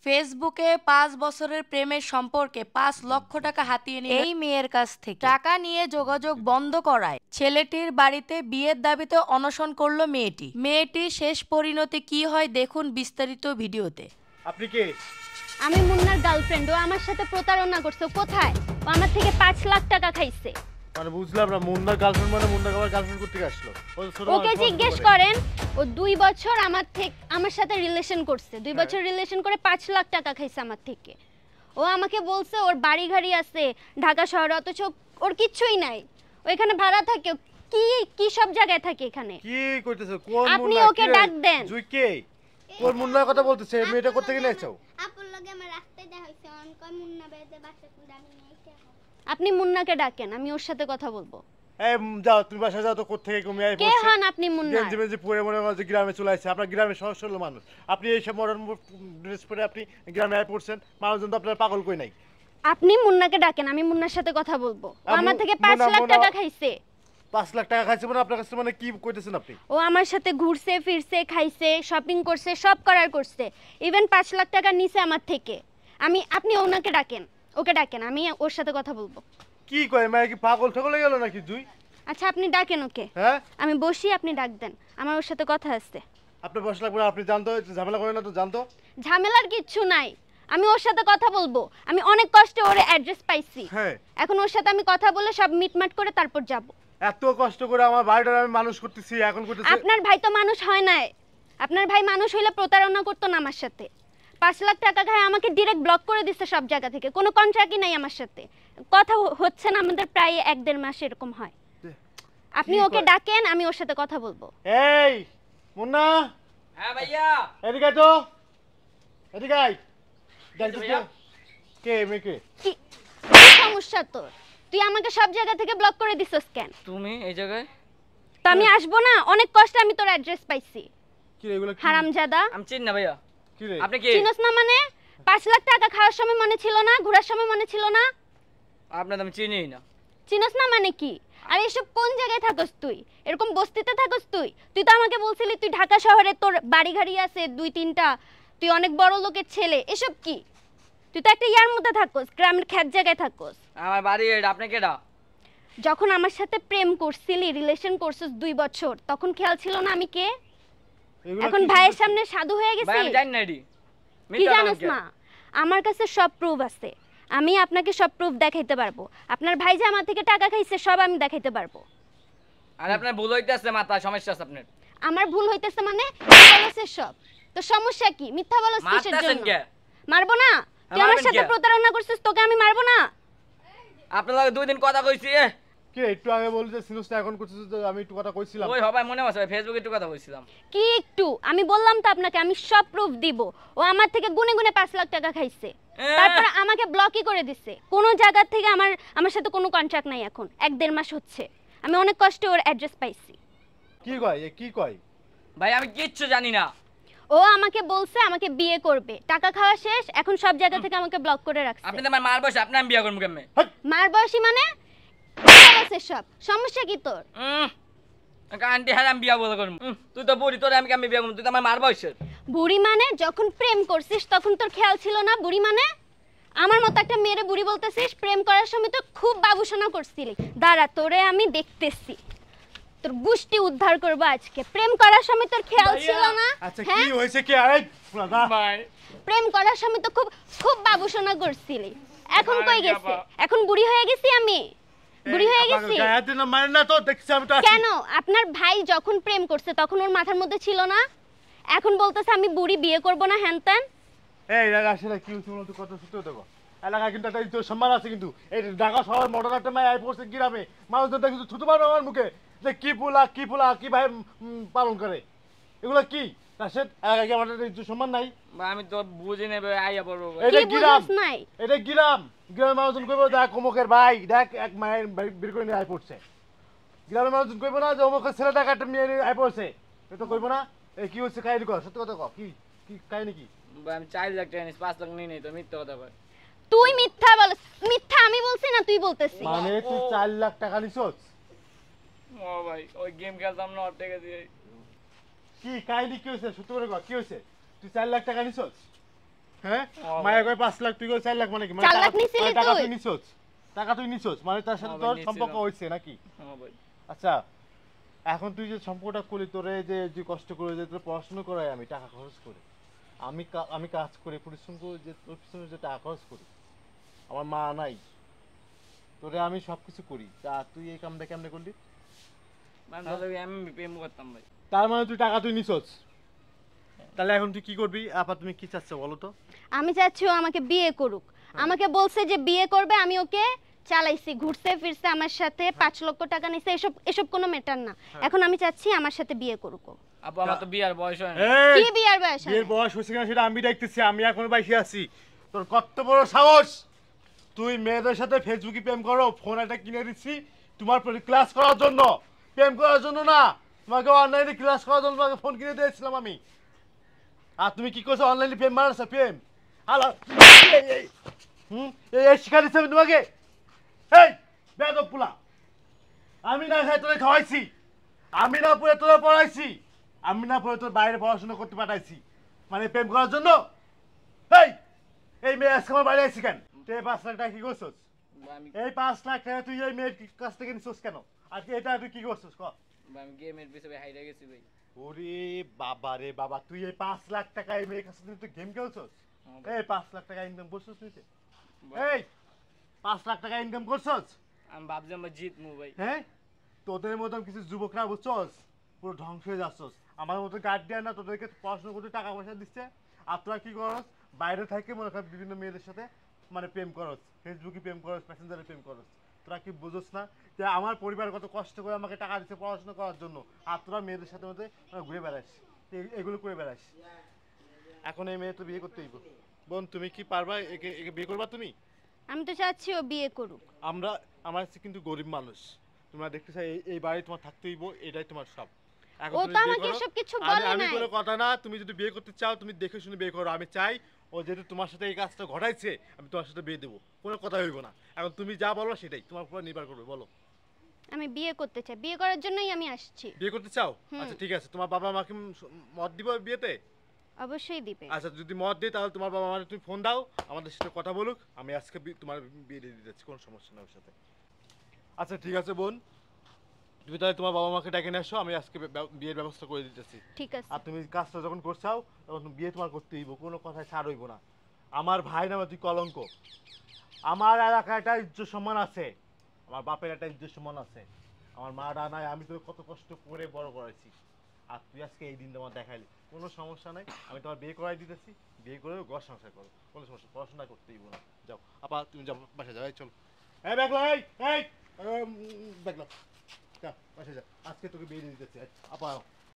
ফেসবুকে ৫ বছরের প্রেমের সম্পর্কে ৫ লক্ষ টাকা হাতিয়ে নিয়ে এই মেয়ের কাছ থেকে টাকা নিয়ে যোগাযোগ বন্ধ করায় ছেলেটির বাড়িতে বিয়ের দাবিতে অনশন করল মেয়েটি। মেয়েটির শেষ পরিণতি কি হয় দেখুন বিস্তারিত ভিডিওতে। আপনি কে? আমি মুন্নার গার্লফ্রেন্ড। ও আমার সাথে প্রতারণা করছে। কোথায়? ও আমার থেকে ৫ লাখ টাকা খাইছে। মানে বুঝলাম না, মুন্নার গার্লফ্রেন্ড মানে মুন্না আবার গার্লফ্রেন্ড করতে আসলো? ওকে জিজ্ঞেস করেন। ও ২ বছর আমার সাথে রিলেশন করছে। ২ বছর রিলেশন করে ৫ লাখ টাকা খাইছে আমার থেকে। ও আমাকে বলছে ওর বাড়ি গাড়ি আছে ঢাকা শহরে, অথচ ওর কিচ্ছুই নাই। ও এখানে ভাড়া থাকে। কি সব জায়গায় থাকে এখানে। কি কইতেছো? কোন মুন্না? আপনি ওকে ডাক দেন। জুই কে? কোন মুন্নার কথা বলতেছে? মেয়েটা কোথা থেকে নিয়েছো? আপুর লগে আমার রাস্তায় দেখা হইছে। অন কয় মুন্না বেদে বাসা কোন আমি নিয়েছি। আপনি মুন্নাকে ডাকেন, আমি ওর সাথে কথা বলবো। এই যাও, তুমি বাসা যাও তো। কোথা থেকে তুমি আই কে হন আপনি? মুন্না গেঞ্জি মেঞ্জি পরে মনে হয় যে গ্রামে চলে আসছে। আপনার গ্রামে সহজ সরল মানুষ, আপনি এই সব মডার্ন ড্রেস পরে আপনি গ্রামে আই পড়ছেন। মানুষজন তো আপনার পাগল কই নাই। আপনি মুন্নাকে ডাকেন, আমি মুন্নার সাথে কথা বলবো। ও আমার থেকে ৫ লাখ টাকা খাইছে। ৫ লাখ টাকা খাইছে মানে আপনার কাছে মানে কি কইতেছেন আপনি? ও আমার সাথে ঘুরছে ফিরছে, খাইছে, শপিং করছে, সব করছে। ইভেন ৫ লাখ টাকা নিছে আমার থেকে। আপনি ওনাকে ডাকেন, ওকে ডাকেন, আমি ওর সাথে কথা বলবো। কি কয় মায়া? কি পাগল ঠাগল হয়ে গেল নাকি জুই? আচ্ছা আপনি ডাকেন ওকে। হ্যাঁ আমি বসি, আপনি ডাক দেন, আমার ওর সাথে কথা আছে। আপনি বসে লাগবে না, আপনি জানতো ঝামেলা করেন না তো? জানতো ঝামেলার কিচ্ছু নাই, আমি ওর সাথে কথা বলবো। আমি অনেক কষ্টে ওর অ্যাড্রেস পাইছি। হ্যাঁ এখন ওর সাথে আমি কথা বলে সব মিটমাট করে তারপর যাব। এত কষ্ট করে আমার বাড়িটা আমি মানুষ করতেছি, এখন করতেছি। আপনার ভাই তো মানুষ হয় নাই। আপনার ভাই মানুষ হইলে প্রতারণা করতো না আমার সাথে। ৫ লাখ টাকা খায় আমাকে ডিরেক্ট ব্লক করে দিচ্ছে সব জায়গা থেকে। কোনো কন্ট্রাক্টই নাই আমার সাথে। কথা হচ্ছে না আমাদের, প্রায় ১-১.৫ মাস এরকম হয়। আপনি ওকে ডাকেন, আমি ওর সাথে কথা বলবো। এই মুন্না। হ্যাঁ ভাইয়া। এদিকে তো, এদিকে আই। কে মেকে? কি সমস্যা তোর? তুই আমাকে সব জায়গা থেকে ব্লক করে দিছস কেন? তুমি এই জায়গায়? তো আমি আসবো না? অনেক কষ্টে আমি তোর অ্যাড্রেস পাইছি। কি রে এগুলো? হারামজাদা। আমি চিনি না ভাইয়া। কি রে আপনি কে? চিনোস না মানে? ৫ লাখ টাকা খাওয়ার সময় মনে ছিল না? ঘোরার সময় মনে ছিল না? আপনার আমি চিনিই না। চিনোস না মানে কি? আর এসব কোন জায়গায় থাকস তুই? এরকম বস্তিতে থাকস তুই? তুই তো আমাকে বলছিলি তুই ঢাকা শহরে তোর বাড়ি গাড়ি আছে ২-৩টা, তুই অনেক বড় লোকের ছেলে। এসব কি? তুই তো একটা ইয়ার মধ্যে থাকস, গ্রামের খ্যাত জায়গায় থাকস। আমার বাড়ি এটা। আপনি কেডা? যখন আমার সাথে প্রেম করছিলি, রিলেশন করছিস ২ বছর, তখন খেয়াল ছিল না আমি কে? এখন ভাইয়ের সামনে সাধু হয়ে ভাই গেছি। আমি জানি না এডি। কি জানিস না? আমার কাছে সব প্রুফ আছে। আমি আপনাকে সব প্রুফ দেখাইতে পারবো। আপনার ভাই যে আমার থেকে টাকা খাইছে সব আমি দেখাইতে পারবো। আর আপনার ভুল হইতাছে, মাথা সমস্যা আছে আপনার। আমার ভুল হইতেছে মানে? কি বলছিস সব? তো সমস্যা কি? মিথ্যা বলছিস কিসের মারতাছেন জন্য? কে? মারবো না? তুই আমার মারবেন সাথে কে? প্রতারণা করছিস, তোকে আমি মারবো না? আপনার লগে ২ দিন কথা কইছি। কি একটু আগে বলি যে সিনুসটা এখন করতেছ, তো আমি একটু কথা কইছিলাম। ওই হবে মনে আছে, ফেসবুকে একটু কথা কইছিলাম। কি একটু? আমি বললাম তো আপনাকে আমি সব প্রুফ দিব। ও আমার থেকে গুনে গুনে ৫ লাখ টাকা খাইছে। তারপর আমাকে ব্লকই করে দিছে। কোন জায়গা থেকে আমার সাথে কোনো কন্ট্রাক্ট নাই এখন। ১-১.৫ মাস হচ্ছে। আমি অনেক কষ্টে ওর অ্যাড্রেস পাইছি। কি কয়? এ কি কয়? ভাই আমি কিচ্ছু জানি না। ও আমাকে বলছে আমাকে বিয়ে করবে। টাকা খাওয়া শেষ, এখন সব জায়গা থেকে আমাকে ব্লক করে রাখছে। আপনি তো আমার মার বসে, আপনি আমি বিয়ে করবো কেমনে? মার বয়সী মানে? কি বলছিস সব? সমস্যা কি তোর? আন্টি হ্যাঁ আমি বিয়ে বলে করবো। তুই তো বুড়ি, তোরে আমি বিয়ে করবো? তুই তো আমার মার বয়সের। বুড়ি মানে? যখন প্রেম করছিস তখন তোর খেয়াল ছিল না বুড়ি মানে? আমার মতো একটা মেয়েরে বুড়ি বলতেছিস? প্রেম করার সময় তো খুব বাবুসোনা করছিলি। দাঁড়া, তোরে আমি দেখতেছি। তোর গুষ্টি উদ্ধার করব আজকে। প্রেম করার সময় তোর খেয়াল ছিল না? আচ্ছা কি হইছে কি? আরে দাদা ভাই প্রেম করার সময় তো খুব বাবুসোনা করছিলি। এখন কই গেছে? এখন বুড়ি হয়ে গেছি আমি? বুড়ি হয়ে গেছি? গায়াতে না মানে না তো দেখছি আমি তো আছি। কেন? আপনার ভাই যখন প্রেম করছে তখন ওর মাথার মধ্যে ছিল না? এখন বলতেছে আমি বুড়ি, বিয়ে করব না, হ্যান-ত্যান। এই এলাকা আসলে কি হচ্ছে বলতো? কত সত্যি দেখো, এলাকা কিন্তু একটা ইজ্জত সম্মান আছে। কিন্তু এই ঢাকা শহর মডার্ন একটা মেয়ে আই পড়ছে গ্রামে, মানুষজন দেখি থুতু মারবে আমার মুখে যে কি ফুলা কি ভাই পালন করে। এগুলো কি রাশেদ? এলাকা কি আমাদের ইজ্জত সম্মান নাই? ভাই আমি তো বুঝি নেবে আইয়া পড়বো। এটা কি গ্রাম, বুঝছ নাই? এটা গ্রামের মানুষজন কইবো দেখ অমুকের ভাই, দেখ এক মায়ের বের করে নিয়ে আই পড়ছে। গ্রামের মানুষজন কইবো না যে অমুকের ছেলে দেখ একটা মেয়ে নিয়ে আই পড়ছে। এটা তো কইবো না। এই কি হচ্ছে কাহিনী? কর সত্যি কথা কর, কি কি কাহিনী কি? ভাই আমি ৪ লাখ টাকা নিয়েছি, ৫ লাখ নিয়ে নেই তো মিথ্যা কথা কয়। তুই মিথ্যা বলছ। মিথ্যা আমি বলছি না, তুই বলতেছিস। মানে তুই ৪ লাখ টাকা নিছস? ও ভাই ওই গেম খেলতাম না, ওর টাকা দিয়ে। কি কাহিনী কি হয়েছে? সত্যি করে কর, কি হয়েছে? তুই ৪ লাখ টাকা নিছস? হ্যাঁ মায়া কয় 5 লাখ তুই কই 4 লাখ মানে কি 4 লাখ নিছিলি টাকা তুই? তুই নিছস টাকা তুই নিছস মানে তার সাথে হ্যাঁ তোর ভাই, সম্পর্ক নিছিলাম। হইছে নাকি? হ্যাঁ ভাই। আচ্ছা এখন তুই যে সম্পর্কটা করলি তোরে যে কষ্ট করে যে তোর পড়াশোনা করাই আমি টাকা খরচ করে আমি কাজ করে পরিশ্রম করে যে তোর পিছনে যে টাকা খরচ করি আমার মা নাই তোরে আমি সবকিছু করি তা তুই এই কামটা কেমনে করলি? মানে তোর লগে আমি প্রেম করতাম ভাই। তার মানে তুই টাকা তুই নিছস তাহলে এখন তুই কি করবি আপা তুমি কি চাচ্ছ বলো তো? আমি চাচ্ছি ও আমাকে বিয়ে করুক। আমাকে বলছে যে বিয়ে করবে, আমি ওকে চালাইছি, ঘুরছে ফিরছে আমার সাথে, 5 লক্ষ টাকা নিছে, এসব কোনো ম্যাটার না। এখন আমি চাচ্ছি আমার সাথে বিয়ে করুক ও। আপু আমার তো বিয়ার বয়স হয় না। এই কি বিয়ার বয়স? বিয়ের বয়স হয়েছে কিনা সেটা আমি দেখতেছি আমি এখনো বাইসে আছি তোর কত বড় সাহস তুই মেয়েদের সাথে ফেসবুকে প্রেম করো ফোন একটা কিনে দিচ্ছি তোমার ক্লাস করার জন্য প্রেম করার জন্য না তোমাকে অনলাইনে ক্লাস করার জন্য তোমাকে ফোন কিনে দিয়েছিলাম আমি আর তুমি কি করছো অনলাইনে প্রেম মারাচ্ছ প্রেম হ্যালো এই শিক্ষা দিচ্ছি আমি তোমাকে এই বেয়াদব পুলা আমি না খাই তোরে খাওয়াইছি আমি না পড়ে তোরা পড়াইছি আমি না পড়ে তোর বাইরে পড়াশোনা করতে পাঠাইছি মানে প্রেম করার জন্য এই মেয়ে আজকে আমার বাইরে আইছি কেন তুই 5 লাখ টাকা কি করছিস ভাই আমি এই 5 লাখ টাকা তুই এই মেয়ের কাছ থেকে নিছিস কেন আর এটা তুই কি করছিস ক ভাই আমি গেমের পিছে হাইরা গেছি ভাই। ওরে বাবা রে বাবা তুই এই 5 লাখ টাকা এই মেয়ের কাছ থেকে তুই গেম খেলছিস হ্যাঁ ভাই। এই 5 লাখ টাকা ইনকাম করছিস তুই এই 5 লাখ টাকা ইনকাম করছিস আমি ভাবছি আমরা জিতমু ভাই। হ্যাঁ তোদের মতন কিছু যুবকরা বুঝছস পুরো ধ্বংস হয়ে যাচ্ছস আমার মতো গার্ডিয়ান না তোদেরকে পড়াশোনা করতে টাকা পয়সা দিচ্ছে আর তোরা কি করস বাইরে থেকে মনে কর বিভিন্ন মেয়েদের সাথে মানে প্রেম করস ফেসবুকে প্রেম করস প্যাসেঞ্জারে প্রেম করস তোরা কি বুঝোস না যে আমার পরিবার কত কষ্ট করে আমাকে টাকা দিচ্ছে পড়াশোনা করার জন্য আর তোরা মেয়েদের সাথে মধ্যে ঘুরে বেড়াস এগুলো করে বেড়াস এখন এই মেয়ে তো বিয়ে করতেই বোন তুমি কি পারবা একে বিয়ে করবা তুমি? আমি তো চাচ্ছি ও বিয়ে করুক। আমার হচ্ছে কিন্তু গরিব মানুষ তোমরা দেখতে চাই এই বাড়ি তোমার থাকতেই এটাই তোমার সব এখন ও তুমি তো বিয়ে আমাকে করো। এসব কিছু আমি বলে আমি নাই। কোনো কথা না তুমি যদি বিয়ে করতে চাও তুমি দেখে শুনে বিয়ে করো আমি চাই ও যেহেতু তোমার সাথে এই কাজটা ঘটাইছে আমি তোমার সাথে বিয়ে দেবো কোনো কথা হইব না এখন তুমি যা বলো সেটাই তোমার উপর নির্ভর করবে বলো আমি বিয়ে করতে চাই, বিয়ে করার জন্যই আমি আসছি। বিয়ে করতে চাও হুম। আচ্ছা ঠিক আছে তোমার বাবা মাকে মত দিব বিয়েতে অবশ্যই দিবে। আচ্ছা যদি মত দেয় তাহলে তোমার বাবা মাকে তুমি ফোন দাও আমাদের সাথে কথা বলুক আমি আজকে তোমার বিয়ে দিয়ে দিতে কোনো সমস্যা নেই ওর সাথে আচ্ছা ঠিক আছে বোন তুমি তাহলে তোমার বাবা মাকে ডেকে নিয়ে আসো আমি আজকে বিয়ের ব্যবস্থা করে দিতেছি ঠিক আছে। আর তুমি কাজটা যখন করছাও তখন বিয়ে তোমার করতেই হইব কোনো কথায় ছাড় হইব না আমার ভাই নামে তুই কলঙ্ক আমার এলাকায় একটা ইজ্জত সম্মান আছে আমার বাপের একটা ইজ্জত সম্মান আছে আমার মা নাই আমি তোর কত কষ্ট করে বড় করাইছি আর তুই আজকে এই দিনটা আমার দেখাইলি কোনো সমস্যা নাই আমি তোমার বিয়ে করাই দিতেছি বিয়ে করে ঘর সংসার করো কোনো সমস্যা পড়াশোনা করতেই হইব না যাও আপা তুমি যাও বাসা যাও এই চলো এই ব্যাগলা এই ব্যাগলা যা বাসা যা আজকে তোকে বিয়ে দিয়ে দিতেছি আপা